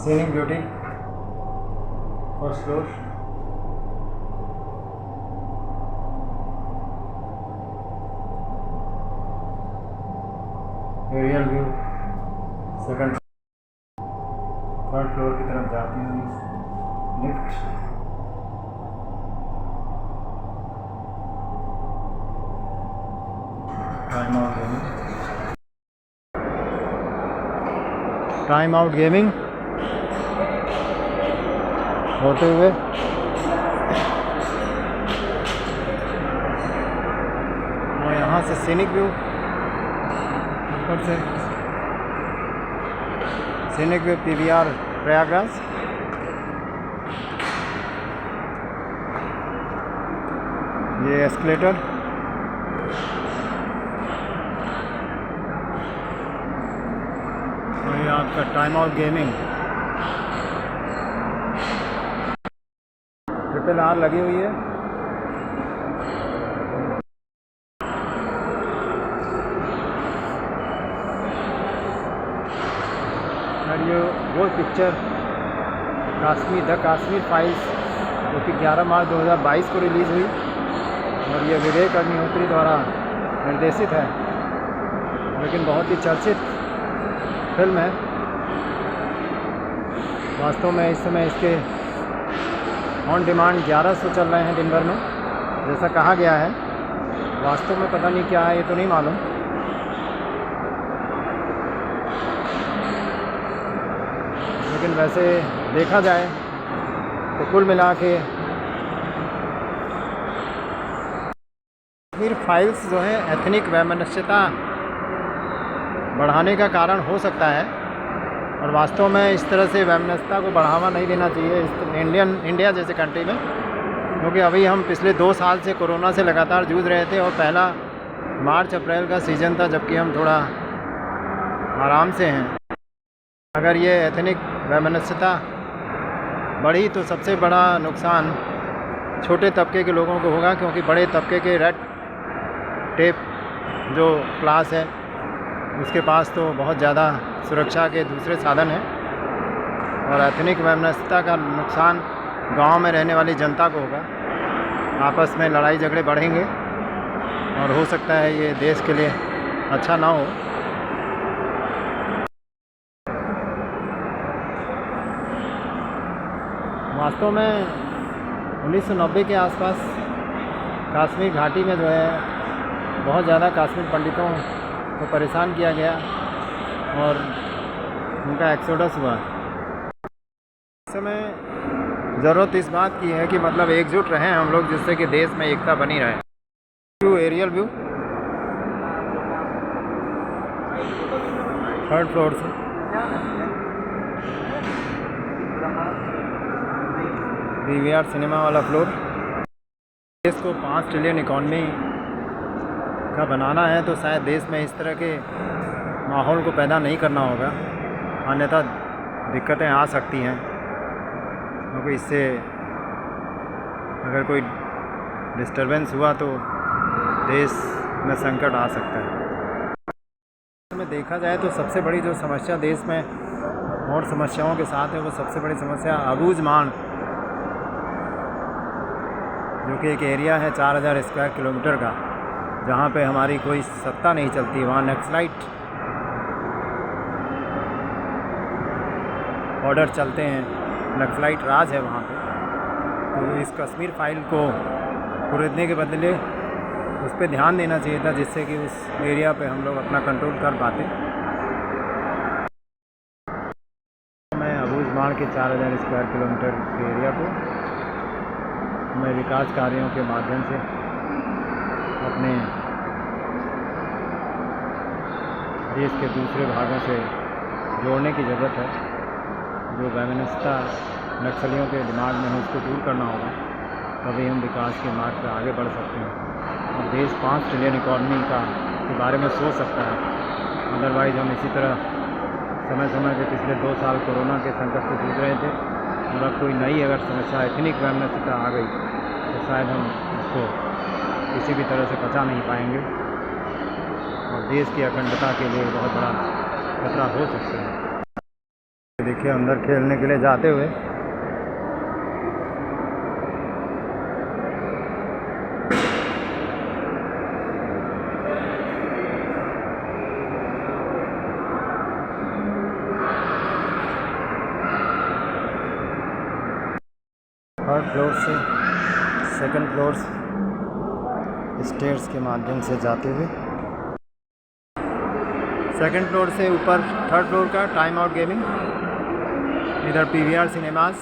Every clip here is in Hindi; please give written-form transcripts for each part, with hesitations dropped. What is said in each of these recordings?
Scenic beauty first floor. Aerial view second third floor की तरफ जाती हुई लिफ्ट। टाइम आउट गेमिंग होते हुए और यहाँ से सीनिक व्यू ऊपर से सीनिक व्यू पीवीआर प्रयागराज। ये एस्केलेटर और ये आपका time out gaming. Triple R लगी हुई है। और ये वो पिक्चर द काश्मीर फाइल्स जो कि 11 मार्च 2022 को रिलीज़ हुई और ये विवेक अग्निहोत्री द्वारा निर्देशित है, लेकिन बहुत ही चर्चित फिल्म है। वास्तव में इस समय इसके ऑन डिमांड 1100 चल रहे हैं दिन भर में, जैसा कहा गया है। वास्तव में पता नहीं क्या है, ये तो नहीं मालूम। लेकिन वैसे देखा जाए तो कुल मिला के कश्मीर फाइल्स जो है एथनिक वैमनस्यता बढ़ाने का कारण हो सकता है और वास्तव में इस तरह से वैमनस्यता को बढ़ावा नहीं देना चाहिए इंडिया जैसे कंट्री में, क्योंकि अभी हम पिछले 2 साल से कोरोना से लगातार जूझ रहे थे और पहला मार्च अप्रैल का सीज़न था जबकि हम थोड़ा आराम से हैं। अगर ये एथनिक वैमनस्यता बढ़ी तो सबसे बड़ा नुकसान छोटे तबके के लोगों को होगा, क्योंकि बड़े तबके के रेड टेप जो क्लास है उसके पास तो बहुत ज़्यादा सुरक्षा के दूसरे साधन हैं और एथनिक वैमनस्यता का नुकसान गांव में रहने वाली जनता को होगा। आपस में लड़ाई झगड़े बढ़ेंगे और हो सकता है ये देश के लिए अच्छा ना हो। वास्तव में 1990 के आसपास कश्मीर घाटी में जो है बहुत ज़्यादा कश्मीर पंडितों को परेशान किया गया और उनका एक्सोडस हुआ। इस समय ज़रूरत इस बात की है कि मतलब एकजुट रहें हम लोग, जिससे कि देश में एकता बनी रहे। एरियल व्यू थर्ड फ्लोर से पीवीआर सिनेमा वाला फ्लोर। देश को 5 ट्रिलियन इकॉनमी का बनाना है तो शायद देश में इस तरह के माहौल को पैदा नहीं करना होगा, अन्यथा दिक्कतें आ सकती हैं, क्योंकि इससे अगर कोई डिस्टरबेंस हुआ तो देश में संकट आ सकता है। में देखा जाए तो सबसे बड़ी जो समस्या देश में और समस्याओं के साथ है वो सबसे बड़ी समस्या अबूझमाड़, जो कि एक एरिया है 4000 स्क्वायर किलोमीटर का, जहाँ पे हमारी कोई सत्ता नहीं चलती। वहाँ नक्सलाइट ऑर्डर चलते हैं, नक्सलाइट राज है वहाँ पे। तो इस कश्मीर फाइल को खरीदने के बदले उस पर ध्यान देना चाहिए था, जिससे कि उस एरिया पे हम लोग अपना कंट्रोल कर पाते। मैं अबूझमाड़ के 4000 स्क्वायर किलोमीटर के एरिया को मैं विकास कार्यों के माध्यम से अपने देश के दूसरे भागों से जोड़ने की ज़रूरत है। जो वैमनस्यता नक्सलियों के दिमाग में है उसको दूर करना होगा, तभी हम विकास के मार्ग पर आगे बढ़ सकते हैं और देश 5 ट्रिलियन इकॉनमी के बारे में सोच सकता है। अदरवाइज़ हम इसी तरह समय समय पे पिछले 2 साल कोरोना के संकट से जूझ रहे थे और अब कोई नई अगर समस्या एथनिक वैमनस्यता आ गई तो शायद हम इसको किसी भी तरह से बचा नहीं पाएंगे और देश की अखंडता के लिए बहुत बड़ा खतरा हो सकता है। देखिए अंदर खेलने के लिए जाते हुए। थर्ड फ्लोर से सेकंड फ्लोर स्टेयर्स के माध्यम से जाते हुए। सेकंड फ्लोर से ऊपर थर्ड फ्लोर का टाइम आउट गेमिंग, इधर पीवीआर सिनेमास,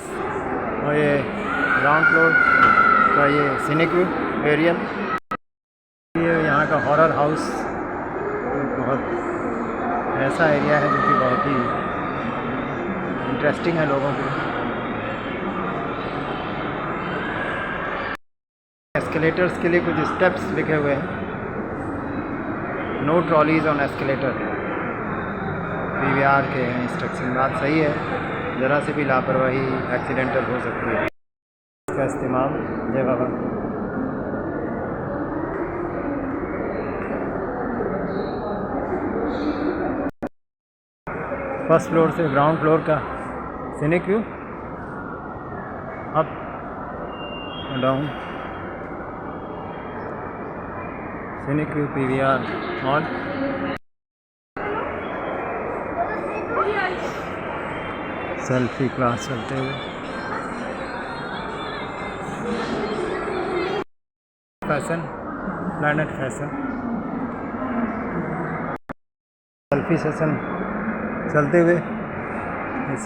और ये ग्राउंड फ्लोर का ये सिनिक व्यू एरियल। ये यहाँ का हॉरर हाउस बहुत ऐसा एरिया है जो कि बहुत ही इंटरेस्टिंग है लोगों के लिए। एस्केलेटर्स के लिए कुछ स्टेप्स लिखे हुए हैं, no trolleys on escalator. PVR के इंस्ट्रक्शन, बात सही है, ज़रा से भी लापरवाही एक्सीडेंटल हो सकती है। इसका इस्तेमाल, जय बाबा। फर्स्ट फ्लोर से ग्राउंड फ्लोर का scenic view, up down scenic view PVR mall. Selfie class चलते हुए। Fashion planet fashion selfie session चलते हुए।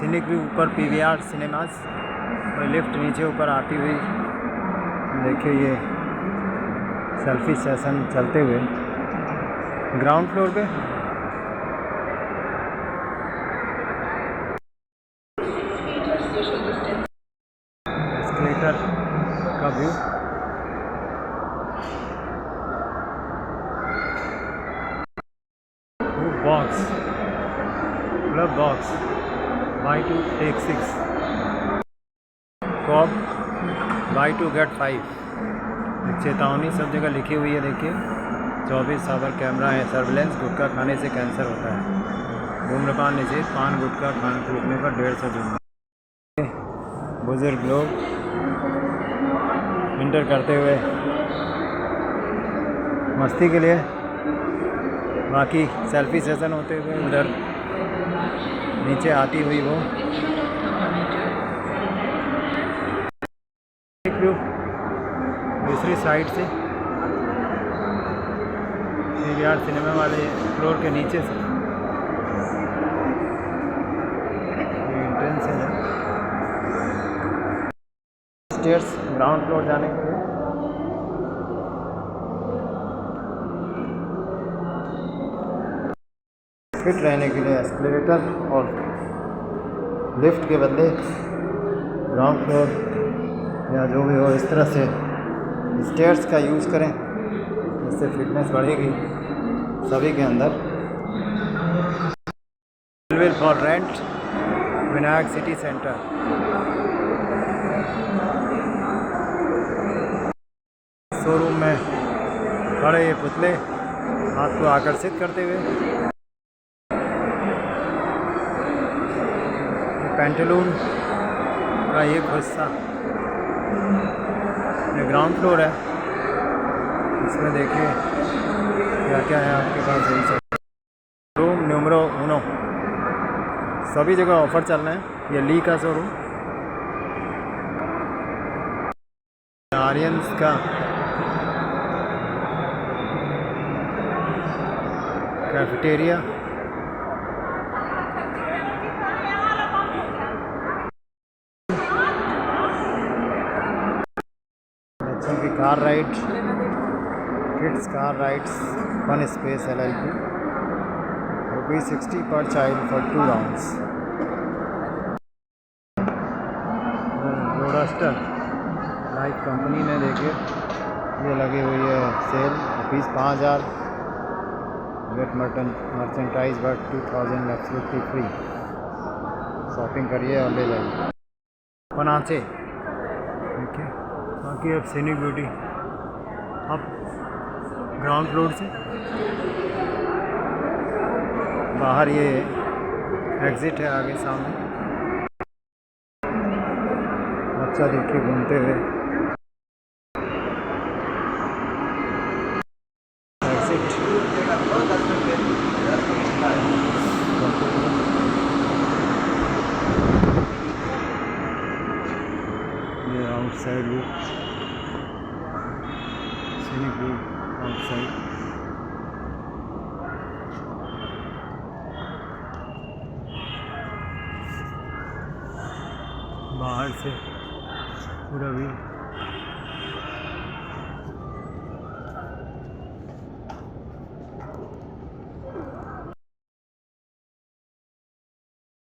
सीनिक व्यू ऊपर पीवीआर सिनेमास, और लिफ्ट नीचे ऊपर आती हुई। देखिए ये सेल्फी सेशन चलते हुए ग्राउंड फ्लोर पे। एस्केलेटर का view, box club box, buy 2 take 6, कॉप बाई 2 गेट 5। चेतावनी सब जगह लिखी हुई है। देखिए 24 आवर कैमरा है, सर्विलेंस, गुटखा खाने से कैंसर होता है, धूम्रपान निषेध, पान गुटखा खाने थूकने पर 150 जुर्माना। बुजुर्ग लोग इंटर करते हुए मस्ती के लिए, बाकी सेल्फी सेशन होते हुए उधर नीचे आती हुई वो व्यू दूसरी साइड से पीवीआर सिनेमा वाले फ्लोर के नीचे से। ये एंट्रेंस है स्टेयर्स ग्राउंड फ्लोर जाने के लिए। फिट रहने के लिए एस्केलेटर और लिफ्ट के बदले ग्राउंड फ्लोर या जो भी हो इस तरह से स्टेयर्स का यूज़ करें, इससे फिटनेस बढ़ेगी सभी के अंदर। Will for rent Vinayak city centre. Showroom में खड़े ये पुतले हाथ को आकर्षित करते हुए। पेंटलून का एक हिस्सा, ये ग्राउंड फ्लोर है, इसमें देखिए क्या क्या है आपके पास। यही सब रूम न्यूमरो 1, सभी जगह ऑफर चल रहे हैं। ये ली का शोरूम, आर्यंस का कैफेटेरिया, बच्चों की car ride, kids car rides, fun space LLP, ₹60 पर child for 2 rounds. Roadster life company ने देखिए ये लगी हुई है sale, ₹5000, get merchandise but 2000 absolutely free. Shopping करिए और ले जाइए। पनाचे देखिए, बाकी अब सीनिक ब्यूटी अब ग्राउंड फ्लोर से बाहर ये एग्ज़िट है आगे सामने। बच्चा देखिए घूमते हुए। एग्जिट ये outside view, scenic view outside. बाहर से पूरा व्यू